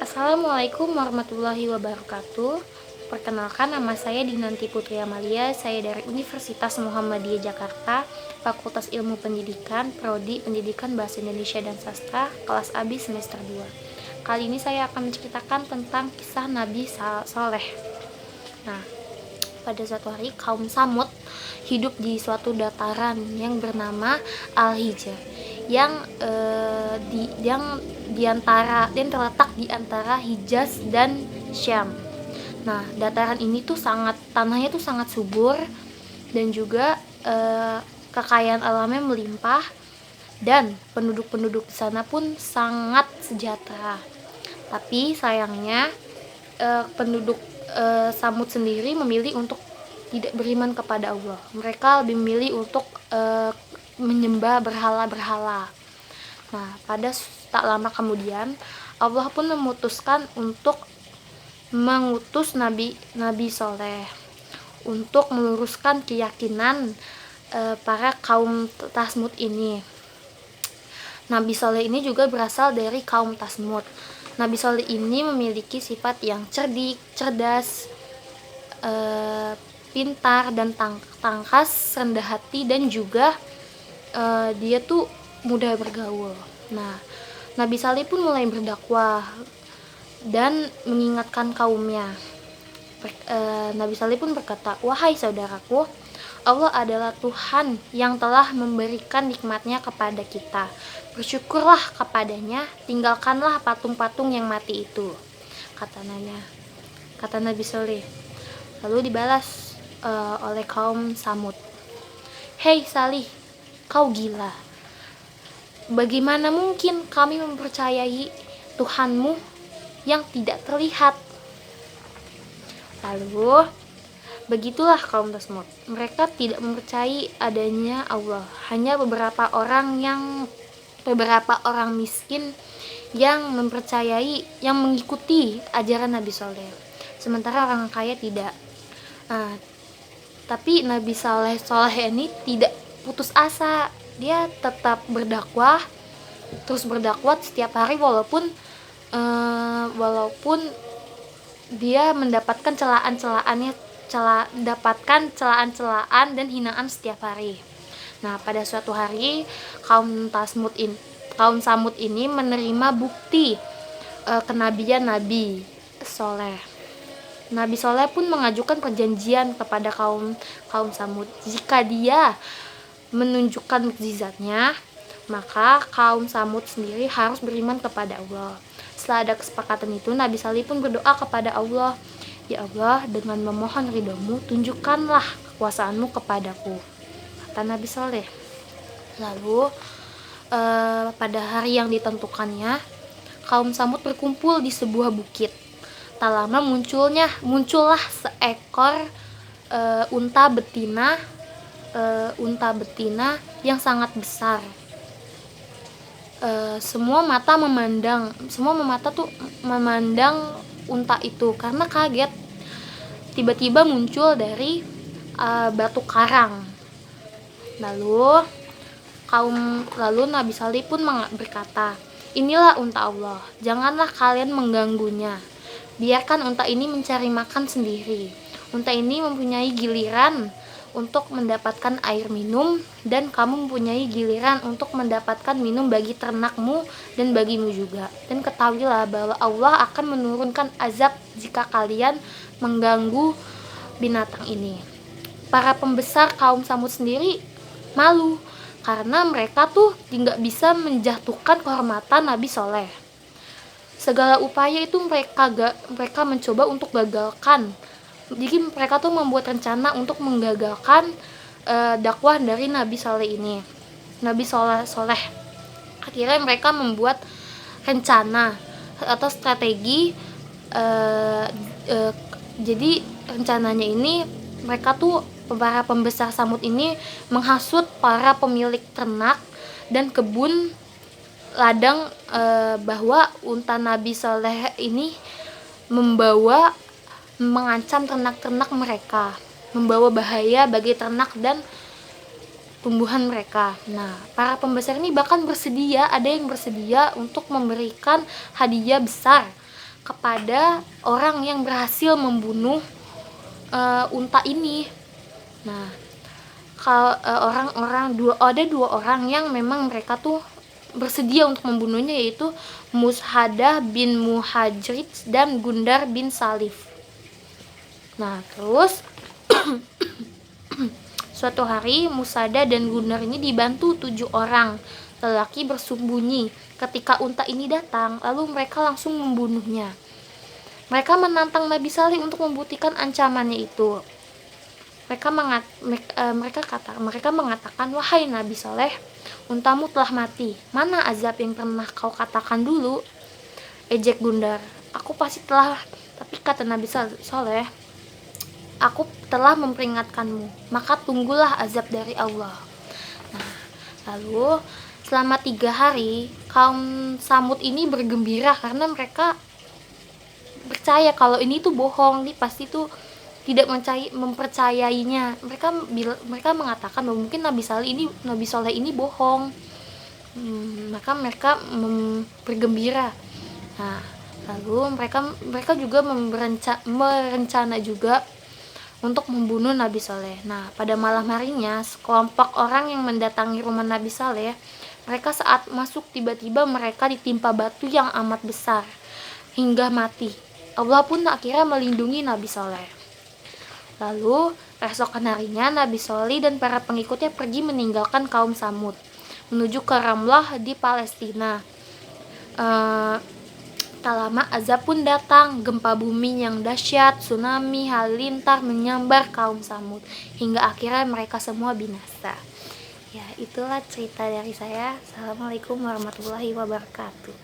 Assalamualaikum warahmatullahi wabarakatuh. Perkenalkan, nama saya Dinanti Putri Amalia. Saya dari Universitas Muhammadiyah Jakarta, Fakultas Ilmu Pendidikan, Prodi Pendidikan Bahasa Indonesia dan Sastra, kelas AB semester 2. Kali ini saya akan menceritakan tentang kisah Nabi Saleh. Nah, pada suatu hari kaum Samud hidup di suatu dataran yang bernama Al-Hijr yang terletak di antara Hijaz dan Syam. Nah, dataran ini tuh tanahnya tuh sangat subur dan juga kekayaan alamnya melimpah, dan penduduk-penduduk di sana pun sangat sejahtera. Tapi sayangnya penduduk Samud sendiri memilih untuk tidak beriman kepada Allah. Mereka lebih memilih untuk menyembah berhala-berhala. Nah, pada tak lama kemudian Allah pun memutuskan untuk mengutus Nabi Saleh untuk meluruskan keyakinan para kaum Tasmud ini. Nabi Saleh ini juga berasal dari kaum Tasmud. Nabi Saleh ini memiliki sifat yang cerdik, cerdas, pintar dan tangkas, rendah hati, dan juga dia tuh mudah bergaul. Nah, Nabi Saleh pun mulai berdakwah dan mengingatkan kaumnya. Nabi Saleh pun berkata, "Wahai saudaraku, Allah adalah Tuhan yang telah memberikan nikmatnya kepada kita. Bersyukurlah kepadanya, tinggalkanlah patung-patung yang mati itu," kata Nabi Saleh. Lalu dibalas oleh kaum Samud, "Hei Salih, kau gila. Bagaimana mungkin kami mempercayai Tuhanmu yang tidak terlihat?" Lalu begitulah kaum Tasmud. Mereka tidak mempercayai adanya Allah. Hanya beberapa orang miskin yang mengikuti ajaran Nabi Saleh. Sementara orang kaya tidak. Nah, tapi Nabi Saleh ini tidak putus asa. Dia tetap terus berdakwah setiap hari, walaupun dia mendapatkan celaan dan hinaan setiap hari. Nah, pada suatu hari kaum Samud ini menerima bukti kenabian Nabi Saleh. Nabi Saleh pun mengajukan perjanjian kepada kaum Samud. Jika dia menunjukkan mukjizatnya, maka kaum Samud sendiri harus beriman kepada Allah. Setelah ada kesepakatan itu, Nabi Saleh pun berdoa kepada Allah, "Ya Allah, dengan memohon ridhomu, tunjukkanlah kekuasaanmu kepadaku," kata Nabi Saleh. Lalu pada hari yang ditentukannya, kaum Samud berkumpul di sebuah bukit. Tak lama muncullah seekor unta betina yang sangat besar. Semua mata tuh memandang unta itu karena kaget. Tiba-tiba muncul dari batu karang. Lalu Nabi Saleh pun berkata, "Inilah unta Allah, janganlah kalian mengganggunya. Biarkan unta ini mencari makan sendiri. Unta ini mempunyai giliran untuk mendapatkan air minum, dan kamu mempunyai giliran untuk mendapatkan minum bagi ternakmu dan bagimu juga. Dan ketahuilah bahwa Allah akan menurunkan azab jika kalian mengganggu binatang ini." Para pembesar kaum Samud sendiri malu karena mereka tuh tidak bisa menjatuhkan kehormatan Nabi Saleh. Segala upaya itu mereka mencoba untuk gagalkan. Jadi mereka tuh membuat rencana untuk menggagalkan dakwah dari Nabi Saleh ini. Nabi Saleh. Akhirnya mereka membuat rencana atau strategi. Jadi rencananya ini, mereka tuh para pembesar Samud ini menghasut para pemilik ternak dan kebun ladang bahwa unta Nabi Saleh ini mengancam ternak-ternak mereka, membawa bahaya bagi ternak dan tumbuhan mereka. Nah, para pembesar ini bahkan ada yang bersedia untuk memberikan hadiah besar kepada orang yang berhasil membunuh unta ini. Nah, kalau ada dua orang yang memang mereka tuh bersedia untuk membunuhnya, yaitu Mushadah bin Muhajrid dan Gundar bin Salif. Nah, terus suatu hari Musada dan Gundar ini dibantu 7 orang lelaki bersembunyi. Ketika unta ini datang, lalu mereka langsung membunuhnya. Mereka menantang Nabi Saleh untuk membuktikan ancamannya itu. Mereka mengatakan, "Wahai Nabi Saleh, untamu telah mati. Mana azab yang pernah kau katakan dulu?" Ejek Gundar, "Aku pasti telah." Tapi kata Nabi Saleh, "Aku telah memperingatkanmu, maka tunggulah azab dari Allah." Nah, lalu selama 3 hari kaum Samud ini bergembira karena mereka percaya kalau ini tuh bohong, nih pasti tuh tidak mempercayainya. Mereka mengatakan bahwa mungkin Nabi Saleh ini bohong. Maka mereka bergembira. Nah, lalu mereka juga merencana juga untuk membunuh Nabi Saleh. Nah, pada malam harinya sekelompok orang yang mendatangi rumah Nabi Saleh, mereka saat masuk tiba-tiba mereka ditimpa batu yang amat besar hingga mati. Allah pun akhirnya melindungi Nabi Saleh. Lalu keesokan harinya Nabi Saleh dan para pengikutnya pergi meninggalkan kaum Samud menuju ke Ramlah di Palestina. Tak lama azab pun datang, gempa bumi yang dahsyat, tsunami, halilintar menyambar kaum Samud hingga akhirnya mereka semua binasa. Ya, itulah cerita dari saya. Assalamualaikum warahmatullahi wabarakatuh.